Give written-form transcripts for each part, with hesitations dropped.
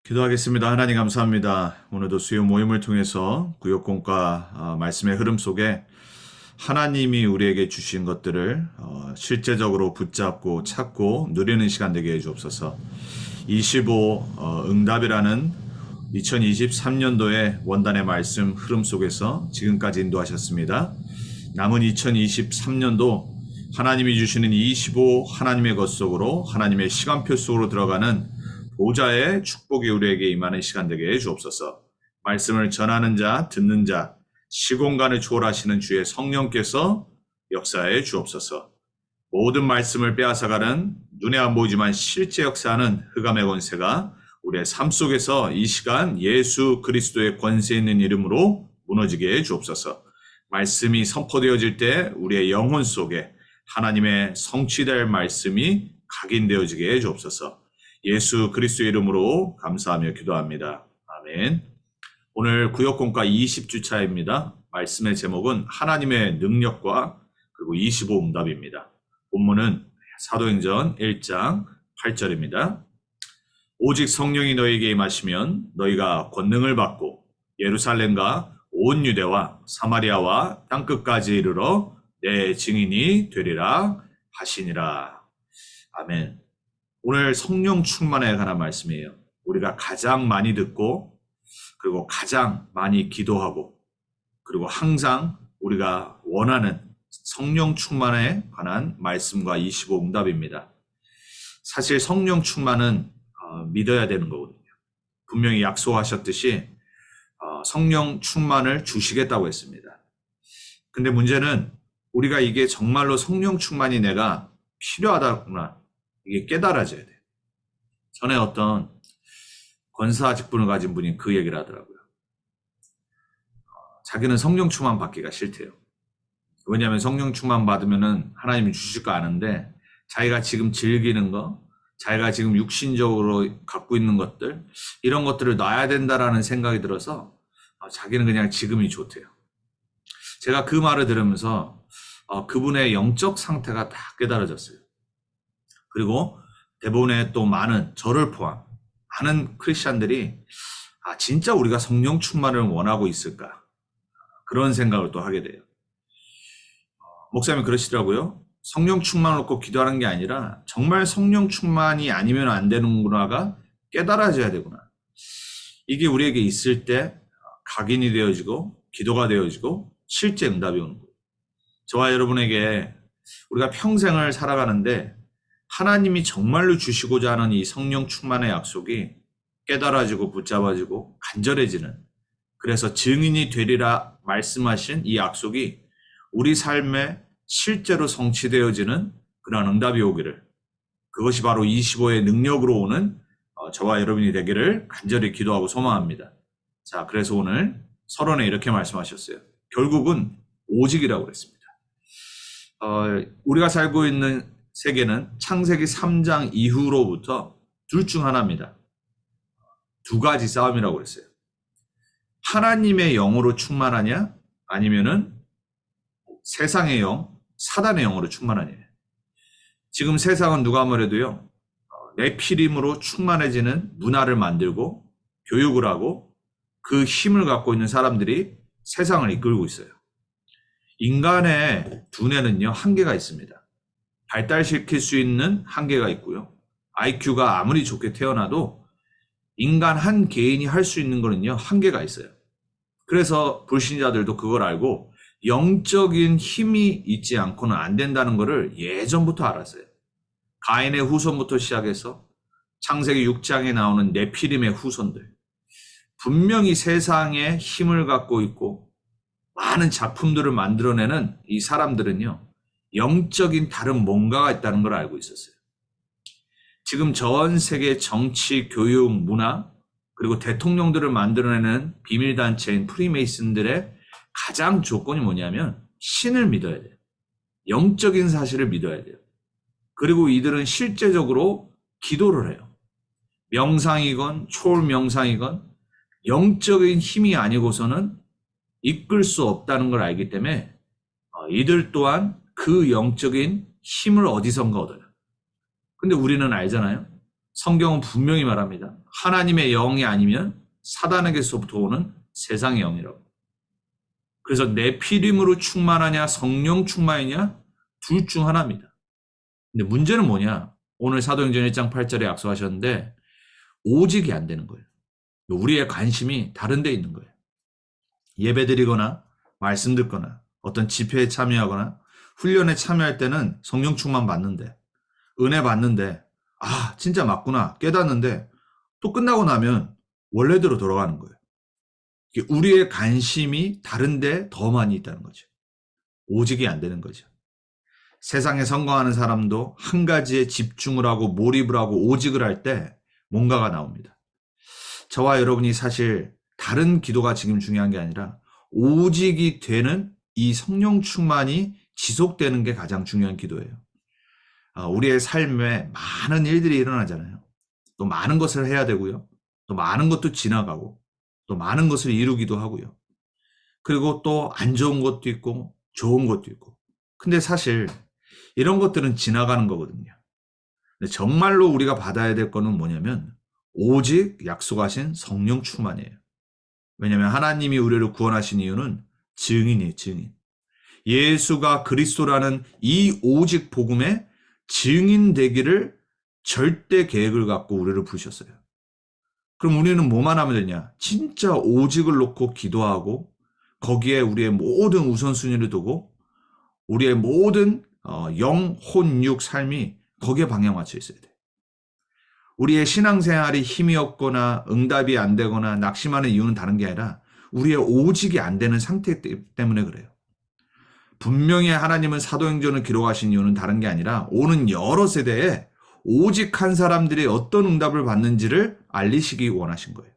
기도하겠습니다. 하나님 감사합니다. 오늘도 수요 모임을 통해서 구역공과 말씀의 흐름 속에 하나님이 우리에게 주신 것들을 실제적으로 붙잡고 찾고 누리는 시간 되게 해주옵소서. 25 응답이라는 2023년도의 원단의 말씀 흐름 속에서 지금까지 인도하셨습니다. 남은 2023년도 하나님이 주시는 25 하나님의 것 속으로 하나님의 시간표 속으로 들어가는 보좌의 축복이 우리에게 임하는 시간 되게 해주옵소서. 말씀을 전하는 자, 듣는 자, 시공간을 초월하시는 주의 성령께서 역사해 주옵소서. 모든 말씀을 빼앗아가는 눈에 안 보이지만 실제 역사하는 흑암의 권세가 우리의 삶 속에서 이 시간 예수 그리스도의 권세 있는 이름으로 무너지게 해 주옵소서. 말씀이 선포되어질 때 우리의 영혼 속에 하나님의 성취될 말씀이 각인되어지게 해 주옵소서. 예수 그리스도의 이름으로 감사하며 기도합니다. 아멘. 오늘 구역공과 20주차입니다. 말씀의 제목은 하나님의 능력과 그리고 25 응답입니다. 본문은 사도행전 1장 8절입니다. 오직 성령이 너희에게 임하시면 너희가 권능을 받고 예루살렘과 온 유대와 사마리아와 땅끝까지 이르러 내 증인이 되리라 하시니라. 아멘. 오늘 성령 충만에 관한 말씀이에요. 우리가 가장 많이 듣고 그리고 가장 많이 기도하고 그리고 항상 우리가 원하는 성령 충만에 관한 말씀과 25 응답입니다. 사실 성령 충만은 믿어야 되는 거거든요. 분명히 약속하셨듯이 성령 충만을 주시겠다고 했습니다. 근데 문제는 우리가 이게 정말로 성령 충만이 내가 필요하다구나. 이게 깨달아져야 돼요. 전에 어떤 권사 직분을 가진 분이 그 얘기를 하더라고요. 자기는 성령 충만 받기가 싫대요. 왜냐하면 성령 충만 받으면은 하나님이 주실 거 아는데 자기가 지금 즐기는 거, 자기가 지금 육신적으로 갖고 있는 것들, 이런 것들을 놔야 된다라는 생각이 들어서 자기는 그냥 지금이 좋대요. 제가 그 말을 들으면서 그분의 영적 상태가 다 깨달아졌어요. 그리고 대부분의 또 많은 저를 포함 많은 크리스찬들이 진짜 우리가 성령 충만을 원하고 있을까 그런 생각을 또 하게 돼요. 목사님이 그러시더라고요. 성령 충만을 놓고 기도하는 게 아니라 정말 성령 충만이 아니면 안 되는구나가 깨달아져야 되구나. 이게 우리에게 있을 때 각인이 되어지고 기도가 되어지고 실제 응답이 오는 거예요. 저와 여러분에게 우리가 평생을 살아가는데 하나님이 정말로 주시고자 하는 이 성령 충만의 약속이 깨달아지고 붙잡아지고 간절해지는, 그래서 증인이 되리라 말씀하신 이 약속이 우리 삶에 실제로 성취되어지는 그런 응답이 오기를, 그것이 바로 25의 능력으로 오는 저와 여러분이 되기를 간절히 기도하고 소망합니다. 자, 그래서 오늘 서론에 이렇게 말씀하셨어요. 결국은 오직이라고 그랬습니다. 우리가 살고 있는 세계는 창세기 3장 이후로부터 둘 중 하나입니다. 두 가지 싸움이라고 그랬어요. 하나님의 영으로 충만하냐 아니면은 세상의 영, 사단의 영으로 충만하냐. 지금 세상은 누가 뭐래도요, 네피림으로 충만해지는 문화를 만들고 교육을 하고 그 힘을 갖고 있는 사람들이 세상을 이끌고 있어요. 인간의 두뇌는요, 한계가 있습니다. 발달시킬 수 있는 한계가 있고요. IQ가 아무리 좋게 태어나도 인간 한 개인이 할 수 있는 거는요, 한계가 있어요. 그래서 불신자들도 그걸 알고 영적인 힘이 있지 않고는 안 된다는 거를 예전부터 알았어요. 가인의 후손부터 시작해서 창세기 6장에 나오는 네피림의 후손들. 분명히 세상에 힘을 갖고 있고 많은 작품들을 만들어내는 이 사람들은요, 영적인 다른 뭔가가 있다는 걸 알고 있었어요. 지금 전 세계 정치, 교육, 문화, 그리고 대통령들을 만들어내는 비밀단체인 프리메이슨들의 가장 조건이 뭐냐면 신을 믿어야 돼요. 영적인 사실을 믿어야 돼요. 그리고 이들은 실제적으로 기도를 해요. 명상이건 초월명상이건 영적인 힘이 아니고서는 이끌 수 없다는 걸 알기 때문에 이들 또한 그 영적인 힘을 어디선가 얻어요. 근데 우리는 알잖아요. 성경은 분명히 말합니다. 하나님의 영이 아니면 사단에게서부터 오는 세상의 영이라고. 그래서 네피림으로 충만하냐 성령 충만이냐 둘 중 하나입니다. 근데 문제는 뭐냐? 오늘 사도행전 1장 8절에 약속하셨는데 오직이 안 되는 거예요. 우리의 관심이 다른 데 있는 거예요. 예배 드리거나 말씀 듣거나 어떤 집회에 참여하거나 훈련에 참여할 때는 성령 충만 받는데 은혜 받는데 아 진짜 맞구나 깨닫는데 또 끝나고 나면 원래대로 돌아가는 거예요. 우리의 관심이 다른 데 더 많이 있다는 거죠. 오직이 안 되는 거죠. 세상에 성공하는 사람도 한 가지에 집중을 하고 몰입을 하고 오직을 할 때 뭔가가 나옵니다. 저와 여러분이 사실 다른 기도가 지금 중요한 게 아니라 오직이 되는 이 성령 충만이 지속되는 게 가장 중요한 기도예요. 우리의 삶에 많은 일들이 일어나잖아요. 또 많은 것을 해야 되고요. 또 많은 것도 지나가고 또 많은 것을 이루기도 하고요. 그리고 또 안 좋은 것도 있고 좋은 것도 있고. 근데 사실 이런 것들은 지나가는 거거든요. 근데 정말로 우리가 받아야 될 거는 뭐냐면 오직 약속하신 성령 충만이에요. 왜냐하면 하나님이 우리를 구원하신 이유는 증인이에요. 증인. 예수가 그리스도라는 이 오직 복음의 증인 되기를 절대 계획을 갖고 우리를 부르셨어요. 그럼 우리는 뭐만 하면 되냐? 진짜 오직을 놓고 기도하고 거기에 우리의 모든 우선순위를 두고 우리의 모든 영, 혼, 육 삶이 거기에 방향 맞춰 있어야 돼. 우리의 신앙생활이 힘이 없거나 응답이 안 되거나 낙심하는 이유는 다른 게 아니라 우리의 오직이 안 되는 상태 때문에 그래요. 분명히 하나님은 사도행전을 기록하신 이유는 다른 게 아니라 오는 여러 세대에 오직한 사람들이 어떤 응답을 받는지를 알리시기 원하신 거예요.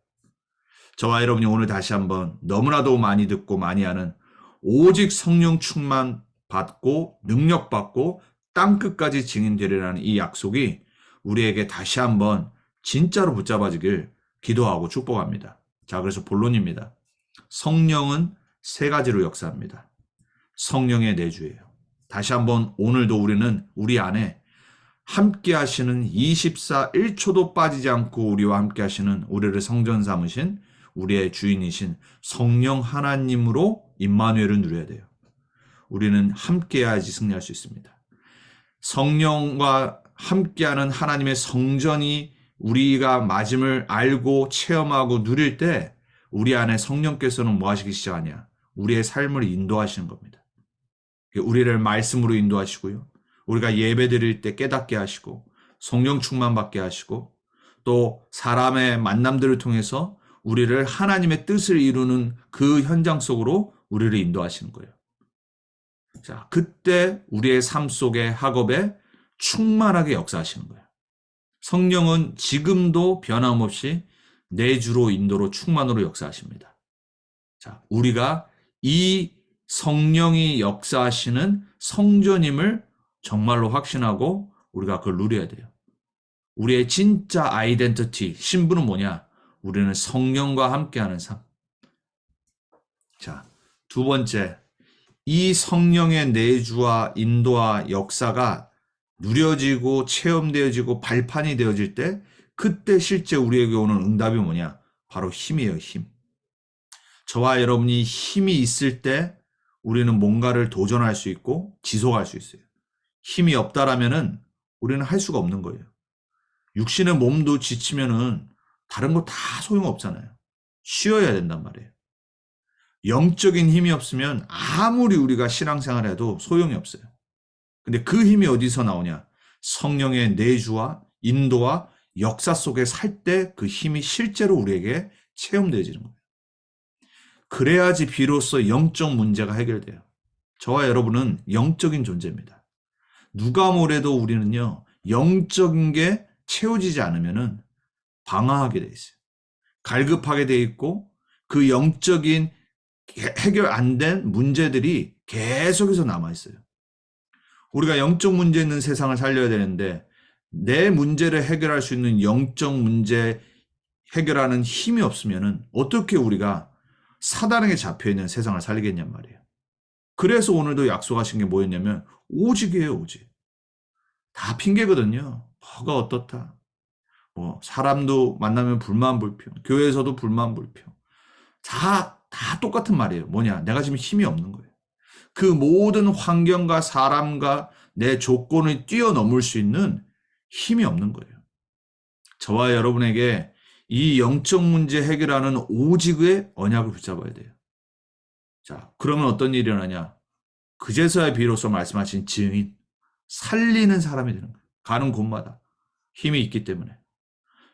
저와 여러분이 오늘 다시 한번 너무나도 많이 듣고 많이 하는 오직 성령 충만 받고 능력 받고 땅끝까지 증인되리라는 이 약속이 우리에게 다시 한번 진짜로 붙잡아지길 기도하고 축복합니다. 자, 그래서 본론입니다. 성령은 세 가지로 역사합니다. 성령의 내주예요. 다시 한번 오늘도 우리는 우리 안에 함께 하시는 24, 1초도 빠지지 않고 우리와 함께 하시는 우리를 성전 삼으신 우리의 주인이신 성령 하나님으로 임마누엘을 누려야 돼요. 우리는 함께 해야지 승리할 수 있습니다. 성령과 함께하는 하나님의 성전이 우리가 맞음을 알고 체험하고 누릴 때 우리 안에 성령께서는 뭐 하시기 시작하냐? 우리의 삶을 인도하시는 겁니다. 우리를 말씀으로 인도하시고요. 우리가 예배 드릴 때 깨닫게 하시고 성령 충만 받게 하시고 또 사람의 만남들을 통해서 우리를 하나님의 뜻을 이루는 그 현장 속으로 우리를 인도하시는 거예요. 자, 그때 우리의 삶 속에 학업에 충만하게 역사하시는 거예요. 성령은 지금도 변함없이 내주로 인도로 충만으로 역사하십니다. 자, 우리가 이 성령이 역사하시는 성전임을 정말로 확신하고 우리가 그걸 누려야 돼요. 우리의 진짜 아이덴티티, 신분은 뭐냐? 우리는 성령과 함께하는 삶. 자, 두 번째, 이 성령의 내주와 인도와 역사가 누려지고 체험되어지고 발판이 되어질 때 그때 실제 우리에게 오는 응답이 뭐냐? 바로 힘이에요, 힘. 저와 여러분이 힘이 있을 때 우리는 뭔가를 도전할 수 있고 지속할 수 있어요. 힘이 없다라면은 우리는 할 수가 없는 거예요. 육신의 몸도 지치면은 다른 거 다 소용없잖아요. 쉬어야 된단 말이에요. 영적인 힘이 없으면 아무리 우리가 신앙생활을 해도 소용이 없어요. 근데 그 힘이 어디서 나오냐? 성령의 내주와 인도와 역사 속에 살 때 그 힘이 실제로 우리에게 체험되어지는 거예요. 그래야지 비로소 영적 문제가 해결돼요. 저와 여러분은 영적인 존재입니다. 누가 뭐래도 우리는요, 영적인 게 채워지지 않으면은 방황하게 돼 있어요. 갈급하게 돼 있고 그 영적인 해결 안 된 문제들이 계속해서 남아 있어요. 우리가 영적 문제 있는 세상을 살려야 되는데 내 문제를 해결할 수 있는 영적 문제 해결하는 힘이 없으면은 어떻게 우리가 사단에게 잡혀있는 세상을 살리겠냔 말이에요. 그래서 오늘도 약속하신 게 뭐였냐면 오직이에요, 오직. 다 핑계거든요. 뭐가 어떻다. 뭐 사람도 만나면 불만 불평, 교회에서도 불만 불평. 다 똑같은 말이에요. 뭐냐? 내가 지금 힘이 없는 거예요. 그 모든 환경과 사람과 내 조건을 뛰어넘을 수 있는 힘이 없는 거예요. 저와 여러분에게 이 영적 문제 해결하는 오직의 언약을 붙잡아야 돼요. 자, 그러면 어떤 일이 일어나냐? 그제서야 비로소 말씀하신 증인, 살리는 사람이 되는 거예요. 가는 곳마다 힘이 있기 때문에.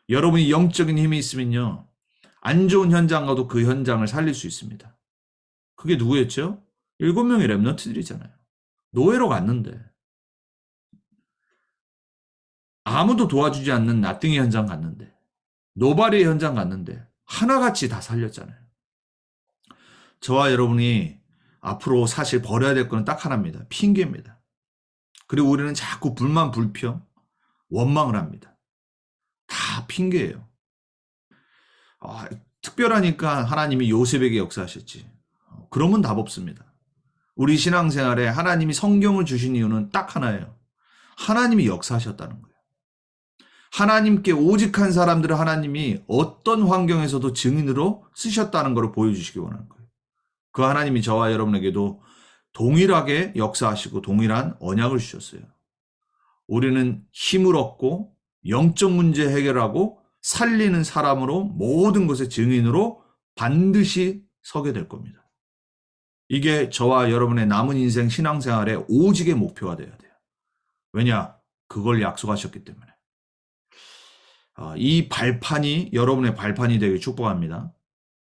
여러분이 영적인 힘이 있으면요, 안 좋은 현장 가도 그 현장을 살릴 수 있습니다. 그게 누구였죠? 7명의 렘넌트들이잖아요. 노예로 갔는데 아무도 도와주지 않는 나띵의 현장 갔는데, 노바리의 현장 갔는데 하나같이 다 살렸잖아요. 저와 여러분이 앞으로 사실 버려야 될 거는 딱 하나입니다. 핑계입니다. 그리고 우리는 자꾸 불만 불평, 원망을 합니다. 다 핑계예요. 특별하니까 하나님이 요셉에게 역사하셨지. 그러면 답 없습니다. 우리 신앙생활에 하나님이 성경을 주신 이유는 딱 하나예요. 하나님이 역사하셨다는 거예요. 하나님께 오직한 사람들을 하나님이 어떤 환경에서도 증인으로 쓰셨다는 것을 보여주시기 원하는 거예요. 그 하나님이 저와 여러분에게도 동일하게 역사하시고 동일한 언약을 주셨어요. 우리는 힘을 얻고 영적 문제 해결하고 살리는 사람으로 모든 것의 증인으로 반드시 서게 될 겁니다. 이게 저와 여러분의 남은 인생 신앙생활의 오직의 목표가 되어야 돼요. 왜냐? 그걸 약속하셨기 때문에. 이 발판이 여러분의 발판이 되길 축복합니다.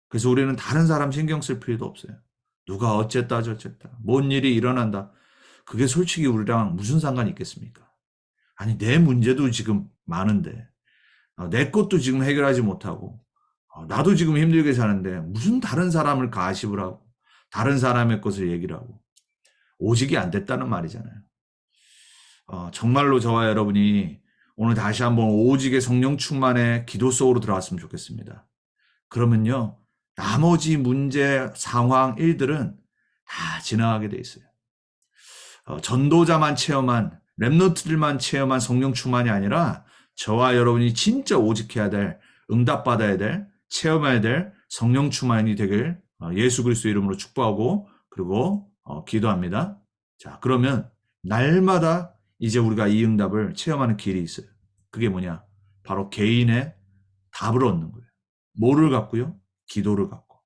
그래서 우리는 다른 사람 신경 쓸 필요도 없어요. 누가 어쨌다 저쨌다, 뭔 일이 일어난다. 그게 솔직히 우리랑 무슨 상관이 있겠습니까? 아니, 내 문제도 지금 많은데, 내 것도 지금 해결하지 못하고, 나도 지금 힘들게 사는데 무슨 다른 사람을 가십을 하고 다른 사람의 것을 얘기를 하고. 오직이 안 됐다는 말이잖아요. 정말로 저와 여러분이 오늘 다시 한번 오직의 성령 충만의 기도 속으로 들어왔으면 좋겠습니다. 그러면요, 나머지 문제, 상황, 일들은 다 지나가게 돼 있어요. 전도자만 체험한, 렘넌트들만 체험한 성령 충만이 아니라 저와 여러분이 진짜 오직해야 될, 응답받아야 될, 체험해야 될 성령 충만이 되길 예수 그리스도 이름으로 축복하고 그리고 기도합니다. 자, 그러면 날마다 이제 우리가 이 응답을 체험하는 길이 있어요. 그게 뭐냐? 바로 개인의 답을 얻는 거예요. 뭐를 갖고요? 기도를 갖고.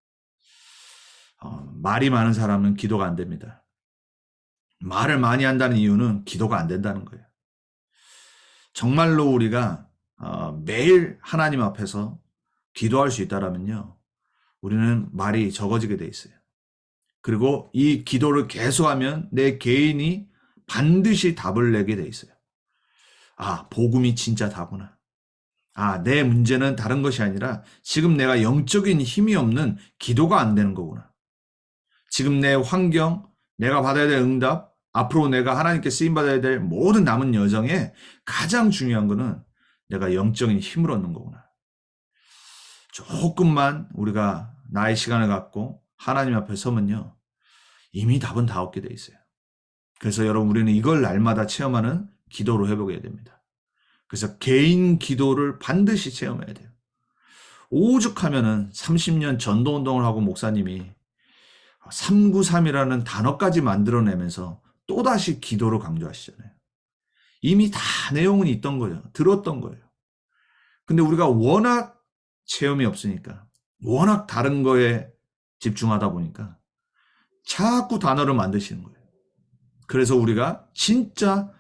말이 많은 사람은 기도가 안 됩니다. 말을 많이 한다는 이유는 기도가 안 된다는 거예요. 정말로 우리가 매일 하나님 앞에서 기도할 수 있다라면요, 우리는 말이 적어지게 돼 있어요. 그리고 이 기도를 계속하면 내 개인이 반드시 답을 내게 돼 있어요. 복음이 진짜 다구나. 내 문제는 다른 것이 아니라 지금 내가 영적인 힘이 없는 기도가 안 되는 거구나. 지금 내 환경, 내가 받아야 될 응답, 앞으로 내가 하나님께 쓰임받아야 될 모든 남은 여정에 가장 중요한 거는 내가 영적인 힘을 얻는 거구나. 조금만 우리가 나의 시간을 갖고 하나님 앞에 서면요, 이미 답은 다 얻게 돼 있어요. 그래서 여러분, 우리는 이걸 날마다 체험하는 기도로 회복해야 됩니다. 그래서 개인 기도를 반드시 체험해야 돼요. 오죽하면은 30년 전도운동을 하고 목사님이 393이라는 단어까지 만들어내면서 또다시 기도를 강조하시잖아요. 이미 다 내용은 있던 거예요. 들었던 거예요. 근데 우리가 워낙 체험이 없으니까, 워낙 다른 거에 집중하다 보니까 자꾸 단어를 만드시는 거예요. 그래서 우리가 진짜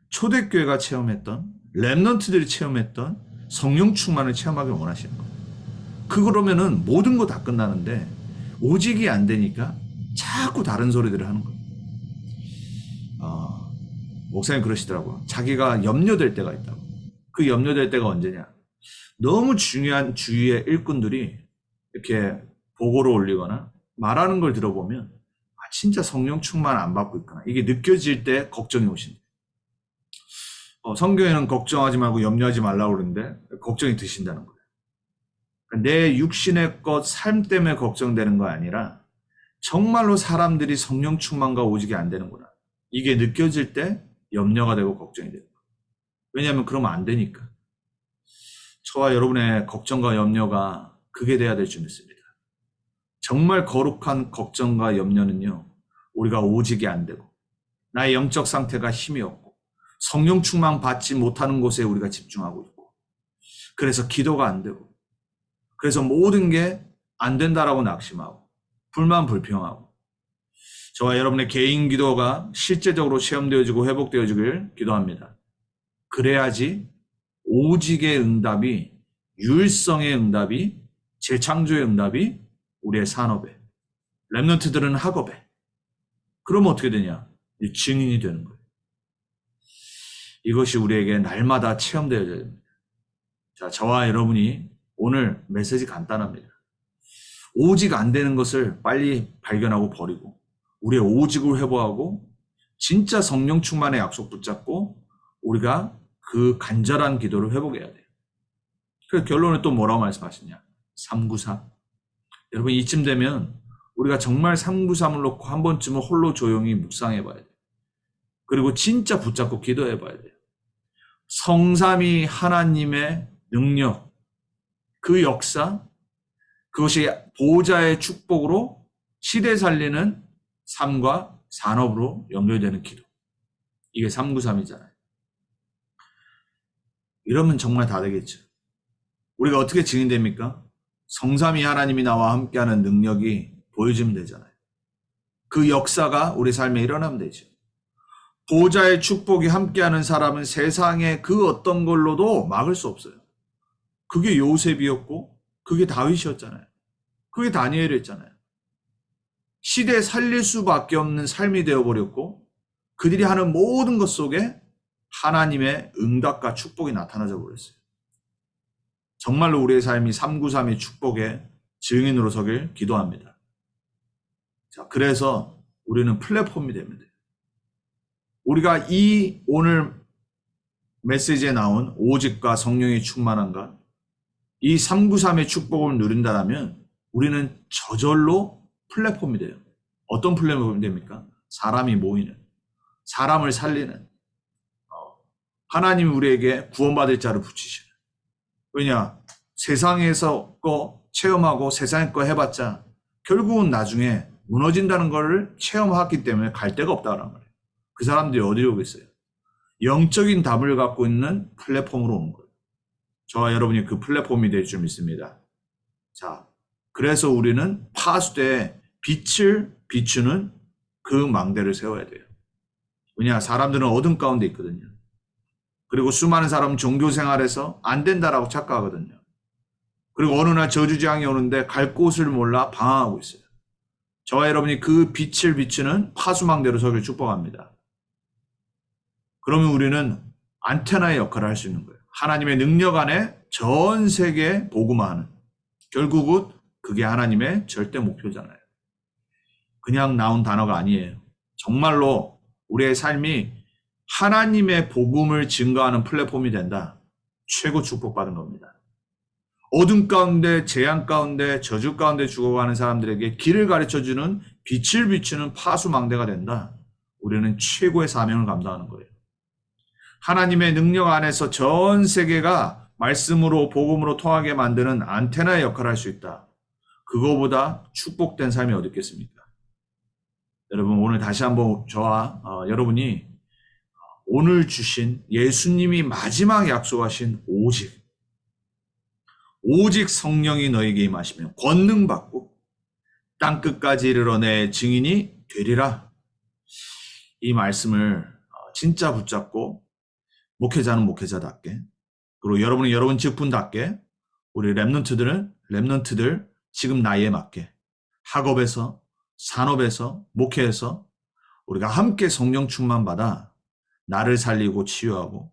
초대교회가 체험했던, 렘넌트들이 체험했던 성령 충만을 체험하길 원하시는 거예요. 그러면은 모든 거 다 끝나는데 오직이 안 되니까 자꾸 다른 소리들을 하는 거예요. 목사님 그러시더라고요. 자기가 염려될 때가 있다고. 그 염려될 때가 언제냐? 너무 중요한 주위의 일꾼들이 이렇게 보고를 올리거나 말하는 걸 들어보면 진짜 성령 충만 안 받고 있구나. 이게 느껴질 때 걱정이 오신대요. 성경에는 걱정하지 말고 염려하지 말라고 그러는데 걱정이 드신다는 거예요. 내 육신의 것, 삶 때문에 걱정되는 거 아니라 정말로 사람들이 성령 충만과 오직이 안 되는구나. 이게 느껴질 때 염려가 되고 걱정이 되는 거예요. 왜냐하면 그러면 안 되니까. 저와 여러분의 걱정과 염려가 그게 돼야 될 줄 믿습니다. 정말 거룩한 걱정과 염려는요, 우리가 오직이 안 되고, 나의 영적 상태가 힘이 없고, 성령 충만 받지 못하는 곳에 우리가 집중하고 있고, 그래서 기도가 안 되고, 그래서 모든 게 안 된다라고 낙심하고, 불만 불평하고, 저와 여러분의 개인 기도가 실제적으로 체험되어지고 회복되어지길 기도합니다. 그래야지 오직의 응답이, 유일성의 응답이, 재창조의 응답이 우리의 산업에, 렘넌트들은 학업에, 그러면 어떻게 되냐? 증인이 되는 거예요. 이것이 우리에게 날마다 체험되어야 됩니다. 자, 저와 여러분이 오늘 메시지 간단합니다. 오직 안 되는 것을 빨리 발견하고 버리고, 우리의 오직을 회복하고, 진짜 성령 충만의 약속 붙잡고, 우리가 그 간절한 기도를 회복해야 돼요. 그래서 결론은 또 뭐라고 말씀하시냐? 393. 여러분, 이쯤 되면 우리가 정말 393을 놓고 한 번쯤은 홀로 조용히 묵상해 봐야 돼요. 그리고 진짜 붙잡고 기도해 봐야 돼요. 성삼위 하나님의 능력, 그 역사, 그것이 보호자의 축복으로 시대 살리는 삶과 산업으로 연결되는 기도. 이게 393이잖아요. 이러면 정말 다 되겠죠. 우리가 어떻게 증인됩니까? 성삼위 하나님이 나와 함께하는 능력이 보여지면 되잖아요. 그 역사가 우리 삶에 일어나면 되죠. 보호자의 축복이 함께하는 사람은 세상의 그 어떤 걸로도 막을 수 없어요. 그게 요셉이었고, 그게 다윗이었잖아요. 그게 다니엘이었잖아요. 시대에 살릴 수밖에 없는 삶이 되어버렸고, 그들이 하는 모든 것 속에 하나님의 응답과 축복이 나타나져 버렸어요. 정말로 우리의 삶이 393의 축복의 증인으로 서길 기도합니다. 자, 그래서 우리는 플랫폼이 됩니다. 우리가 이 오늘 메시지에 나온 오직과 성령의 충만함과 이 393의 축복을 누린다면 우리는 저절로 플랫폼이 돼요. 어떤 플랫폼이 됩니까? 사람이 모이는, 사람을 살리는, 하나님이 우리에게 구원받을 자를 붙이시는. 왜냐? 세상에서 거 체험하고 세상의 거 해봤자 결국은 나중에 무너진다는 것을 체험했기 때문에 갈 데가 없다는 거예요. 그 사람들이 어디로 오겠어요? 영적인 답을 갖고 있는 플랫폼으로 오는 거예요. 저와 여러분이 그 플랫폼이 될 줄 믿습니다. 자, 그래서 우리는 파수대에 빛을 비추는 그 망대를 세워야 돼요. 왜냐? 사람들은 어둠 가운데 있거든요. 그리고 수많은 사람은 종교 생활에서 안 된다라고 착각하거든요. 그리고 어느 날 저주재앙이 오는데 갈 곳을 몰라 방황하고 있어요. 저와 여러분이 그 빛을 비추는 파수망대로 서길 축복합니다. 그러면 우리는 안테나의 역할을 할 수 있는 거예요. 하나님의 능력 안에 전 세계에 복음화하는. 결국은 그게 하나님의 절대 목표잖아요. 그냥 나온 단어가 아니에요. 정말로 우리의 삶이 하나님의 복음을 증거하는 플랫폼이 된다. 최고 축복받은 겁니다. 어둠 가운데, 재앙 가운데, 저주 가운데 죽어가는 사람들에게 길을 가르쳐주는 빛을 비추는 파수망대가 된다. 우리는 최고의 사명을 감당하는 거예요. 하나님의 능력 안에서 전 세계가 말씀으로 복음으로 통하게 만드는 안테나의 역할을 할 수 있다. 그거보다 축복된 삶이 어디 있겠습니까? 여러분, 오늘 다시 한번 저와 여러분이 오늘 주신 예수님이 마지막 약속하신 오직 성령이 너에게 임하시면 권능받고 땅끝까지 이르러 내 증인이 되리라. 이 말씀을 진짜 붙잡고 목회자는 목회자답게, 그리고 여러분은 여러분 직분답게, 우리 렘넌트들 지금 나이에 맞게 학업에서, 산업에서, 목회에서 우리가 함께 성령 충만 받아 나를 살리고 치유하고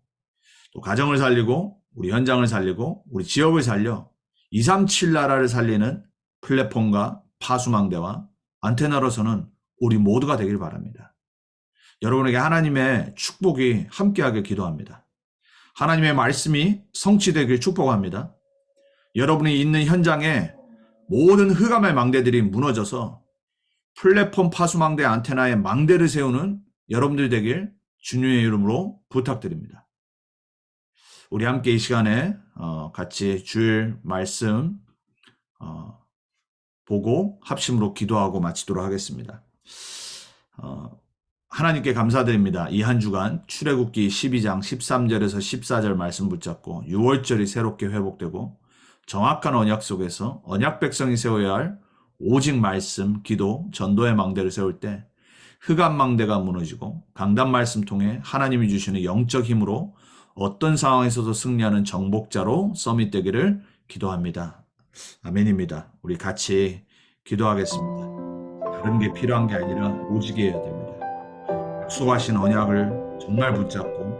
또 가정을 살리고 우리 현장을 살리고 우리 지역을 살려 237 나라를 살리는 플랫폼과 파수망대와 안테나로서는 우리 모두가 되길 바랍니다. 여러분에게 하나님의 축복이 함께하길 기도합니다. 하나님의 말씀이 성취되길 축복합니다. 여러분이 있는 현장에 모든 흑암의 망대들이 무너져서 플랫폼 파수망대 안테나의 망대를 세우는 여러분들 되길 주님의 이름으로 부탁드립니다. 우리 함께 이 시간에 같이 주일 말씀 보고 합심으로 기도하고 마치도록 하겠습니다. 하나님께 감사드립니다. 이 한 주간 출애굽기 12장 13절에서 14절 말씀 붙잡고 6월절이 새롭게 회복되고 정확한 언약 속에서 언약 백성이 세워야 할 오직 말씀, 기도, 전도의 망대를 세울 때 흑암 망대가 무너지고 강단 말씀 통해 하나님이 주시는 영적 힘으로 어떤 상황에서도 승리하는 정복자로 서밋되기를 기도합니다. 아멘입니다. 우리 같이 기도하겠습니다. 다른 게 필요한 게 아니라 오직해야 됩니다. 약속하신 언약을 정말 붙잡고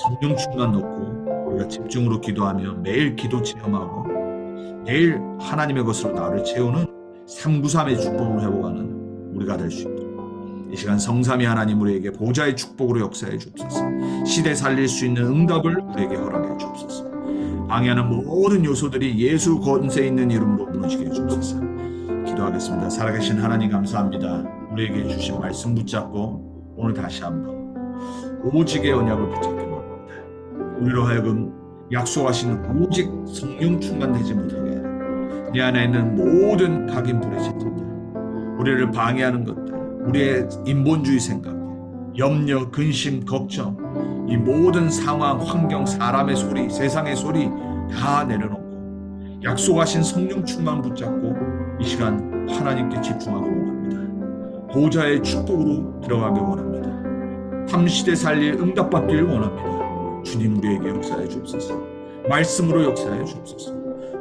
성령 충만 넣고 우리가 집중으로 기도하며 매일 기도 체험하고 매일 하나님의 것으로 나를 채우는 393의 축복을 회복하는 우리가 될 수 있도록 이 시간 성삼위 하나님 우리에게 보좌의 축복으로 역사해 주옵소서. 시대 살릴 수 있는 응답을 우리에게 허락해 주옵소서. 방해하는 모든 요소들이 예수 권세 있는 이름으로 무너지게 해 주옵소서. 기도하겠습니다. 살아계신 하나님 감사합니다. 우리에게 주신 말씀 붙잡고 오늘 다시 한번 오직의 언약을 붙잡게 합니다. 우리로 하여금 약속하신 오직 성령 충만되지 못하게 내 안에 있는 모든 각인 불의 짓들, 우리를 방해하는 것들, 우리의 인본주의 생각, 염려, 근심, 걱정, 이 모든 상황, 환경, 사람의 소리, 세상의 소리 다 내려놓고 약속하신 성령 충만 붙잡고 이 시간 하나님께 집중하기 원합니다. 보좌의 축복으로 들어가기 원합니다. 탐시대 살릴 응답받기를 원합니다. 주님 우리에게 역사해 주옵소서. 말씀으로 역사해 주옵소서.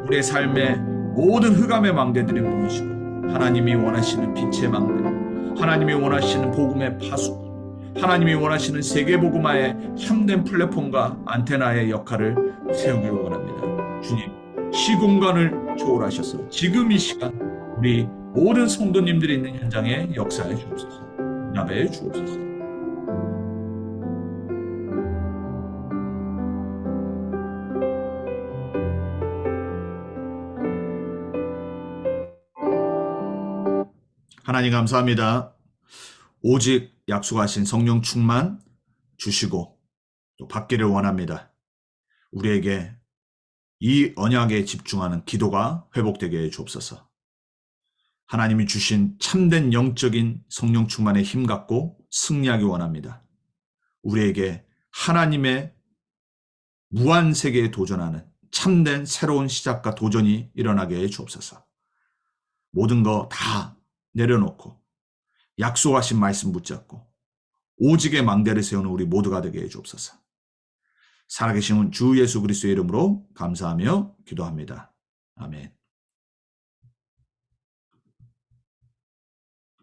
우리의 삶의 모든 흑암의 망대들이 무너지고 하나님이 원하시는 빛의 망대, 하나님이 원하시는 복음의 파수, 하나님이 원하시는 세계복음화의 참된 플랫폼과 안테나의 역할을 세우기를 원합니다. 주님, 시공간을 초월하셔서 지금 이 시간 우리 모든 성도님들이 있는 현장에 역사해 주옵소서. 나베해 주옵소서. 하나님 감사합니다. 오직 약속하신 성령 충만 주시고 또 받기를 원합니다. 우리에게 이 언약에 집중하는 기도가 회복되게 해 주옵소서. 하나님이 주신 참된 영적인 성령 충만의 힘 갖고 승리하기 원합니다. 우리에게 하나님의 무한 세계에 도전하는 참된 새로운 시작과 도전이 일어나게 해 주옵소서. 모든 거 다 내려놓고 약속하신 말씀 붙잡고 오직의 망대를 세우는 우리 모두가 되게 해 주옵소서. 살아계신 주 예수 그리스도의 이름으로 감사하며 기도합니다. 아멘.